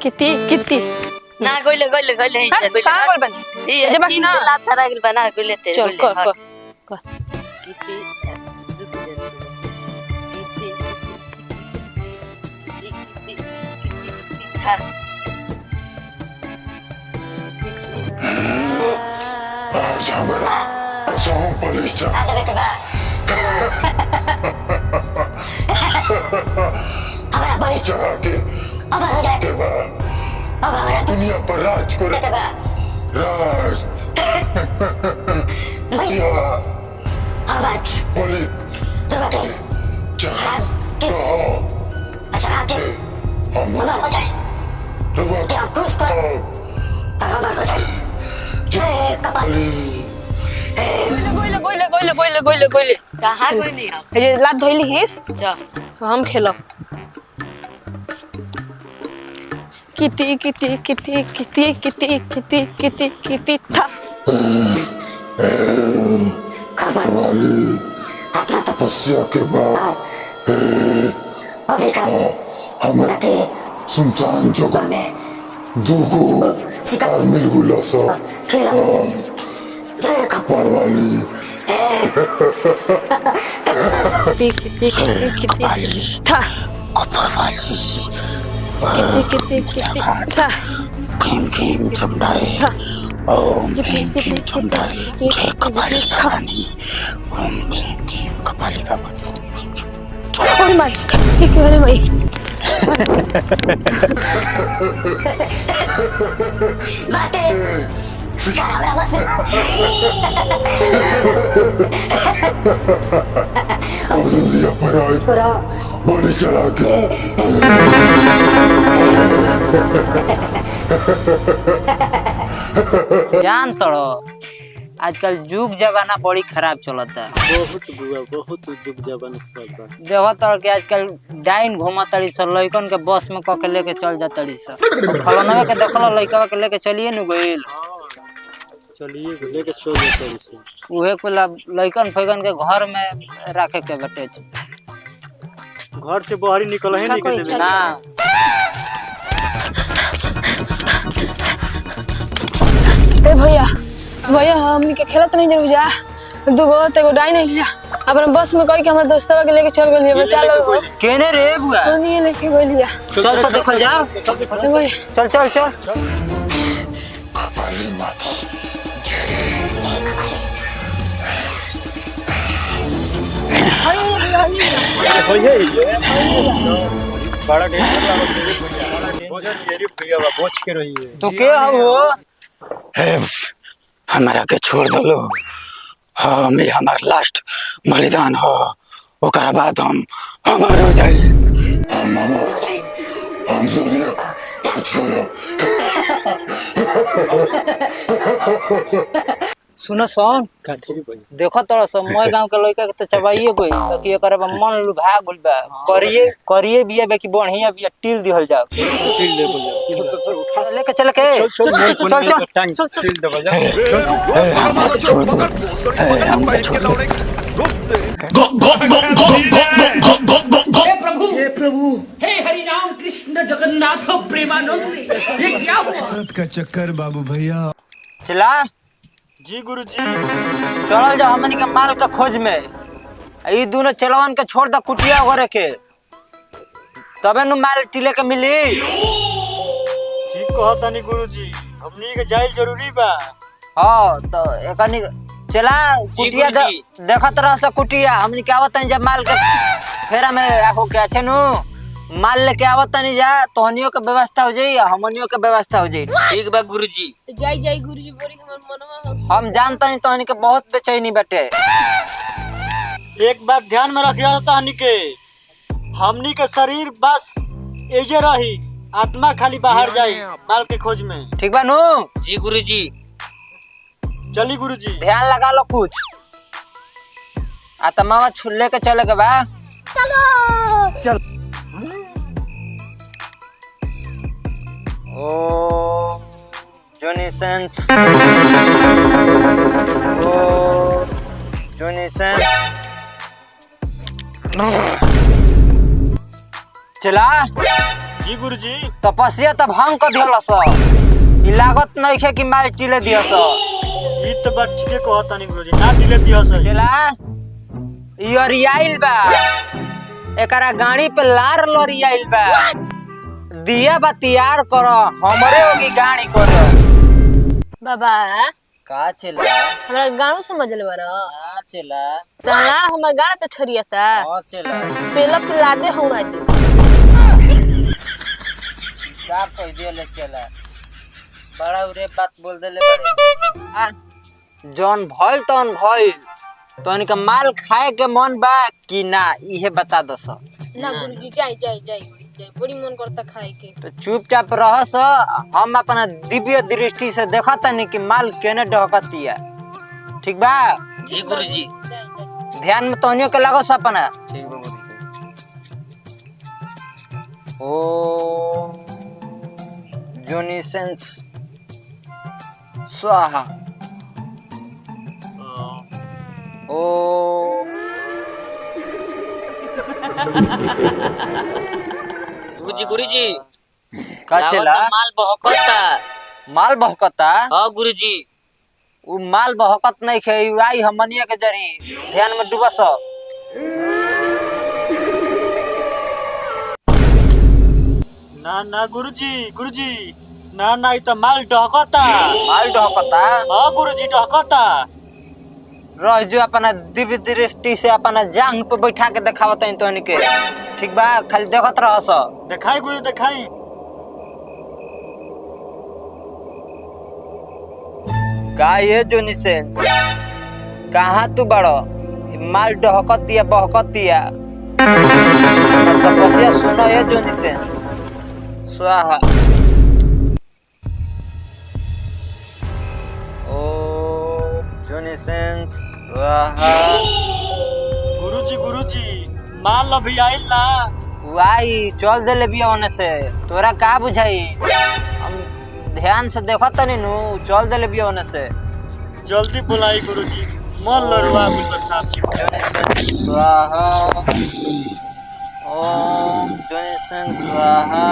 किती ना गोले गोले गोले कहाँ बोल बन ये जब चीन ना लाता रगल बना गोले ते चल कर कर किती रुक जा हाँ Zamera, kasama palista. चढ़ा के बाद दुनिया पर राज करे राज बोली जहाँ गोइले गोइले गोइले गोइले गोइले गोइले कहाँ कोई नहीं हम ये लात धोइली हिस जा हम खेलब किती किती किती किती किती किती किती किती था वाली तपस्या के बाद हमारे सुनसान जगह में दूगो और मिलगुला सा कपाल वाली किती किती किती किती था कपाल वाली किती किती किती था भीम भीम चमड़ाए ओम भीम भीम चमड़ाए जय कपाली भवानी ओम भीम भीम कपाली भवानी अरे माई एक अरे माई माते अब जिंदगी पर आए बोली चला के जान तड़ो आजकल जुग जमाना बड़ी खराब चलता बहुत बुआ बहुत जुग जबान चलता देखो तड़ के आजकल डाइन घूमा तड़ी स लइकन के बस में क के लेके चल जा तड़ी स फलनवे के देखलो लइकवा के लेके चलिए न गइल चलिए लेके सो जाता इसे उहे कुला लइकन फइकन के घर में रखे के बटे घर से बाहर ही निकल ही नहीं के देवे ना ए भैया भैया हमनी के खेलत नहीं जरूर जा दुगो तेगो डाई नहीं लिया अपन बस में कह के हमारे दोस्तवा के लेके चल गए बचा लो केने रे बुआ तो नहीं लेके गए लिया चल तो देखल जा ए भैया चल चल चल कपाली माता होइए बड़ा टेंशन लागत है भोजन येरी भैया पहुंच के रही है तू के हो हमारा के छोड़ दलो हाँ मैं हमारा लास्ट बलिदान हो ओकरा बाद हम हमार हो जाए हम दुनिया छोड़ो सुनो सोन काठेरी भाई देखो तोरा सब मोय गांव के लइका के त चबाइए गई कि एकरा में मन लुभा गुल बा करिए करिए बिया बे कि बढ़िया बिया टिल दिहल जाओ फील दे भैया लेके चल के चल चल फील दे भैया छोड़ दो हम छोड़ दो हे प्रभु हे हरि राम कृष्ण जगन्नाथ प्रेमानंद ये क्या हुआ भारत का चक्कर बाबू भैया चला जी गुरुजी चल जा हमनी के माल के खोज में ई दोनों चलवन के छोड़ द कुटिया घरे के तबे नु माल टिले के मिली ठीक कहता नहीं गुरुजी हमनी के जाइल जरूरी बा हां तो एकनी चला कुटिया देखत रह से कुटिया हमनी के आवत जब माल के फेरा में आको के अच्छे नु माल लेके आवत नहीं जा तोहनियो के व्यवस्था हो जाई हमनियो के व्यवस्था हो जाई ठीक बा गुरुजी जाई जाई गुरुजी बोरी हमर मनवा हम जानता नहीं तोहनी के बहुत बेचैनी बैठे एक बात ध्यान में रखियो तहनी के हमनी के शरीर बस एजे रही आत्मा खाली बाहर जाई माल के खोज में ठीक बा नु जी गुरुजी चली गुरुजी ध्यान लगा लो कुछ आत्मा में छुल्ले के चले के बा चलो चल ओ Johnny Sands ओ Johnny Sands चला जी गुरुजी। तपस्या तब हम क दिहलस ई लागत नहीं खे कि माल टिले दिहस ई तो बात ठीके कहता नहीं गुरुजी, ना दिले दिहस। चला ई अरियाइल बा, एकरा गाड़ी पे लार लरियाइल बा, दिया बा तैयार कर, हमरे होगी गाड़ी कर। बाबा का चला हमरा गाँव समझल बारा का चला ताला हमर गाड़ पे छरियाता हां चला पेलप के लादे हुआ जी का कह देले चला बड़ा उरे बात बोल देले बड़े। जौन भइल तौन भइल, तोन के माल खाए के मन बा कि ना इहे बता दस। ना गुरुजी जाई जाई जाई जाई बड़ी मन करता खाए के। तो चुपचाप रहस, हम अपना दिव्य दृष्टि से देखता नहीं कि माल केने डहकतिया। ठीक बा जी गुरुजी। ध्यान में तोनियो के लगस अपना। ठीक बा गुरुजी। ओ यूनिसेंस स्वाहा। ओ गुरुजी गुरुजी। का चला माल बहकता। माल बहकता। हाँ गुरुजी। उ माल बहकत नहीं खे, आई हमनिया के जरी ध्यान में डूबस। ना ना गुरुजी गुरुजी, ना ना ई तो माल डहकता। माल डहकता। हाँ गुरुजी डहकता। रह जो अपना दिव्य दृष्टि से अपना जांग पे बैठा के देखावत है तोहनी के। ठीक बा खाली देखत रहस। दिखाई गुरुजी दिखाई। का ये यूनिसेंस कहाँ तू बड़ो? माल डहकतिया बहकतिया, तपस्या सुनो ये यूनिसेंस स्वाहा। ओ यूनिसेंस स्वाहा। गुरुजी गुरुजी, माल अभी आइल ना। वाई चल देले बिया होने से, तोरा का बुझाई? हम ध्यान से देखत नहीं नु, चल देले बिया होने से। जल्दी बुलाई गुरुजी, मन लरुआ भी बरसात की। स्वाहा। ओम यूनिसेंस स्वाहा।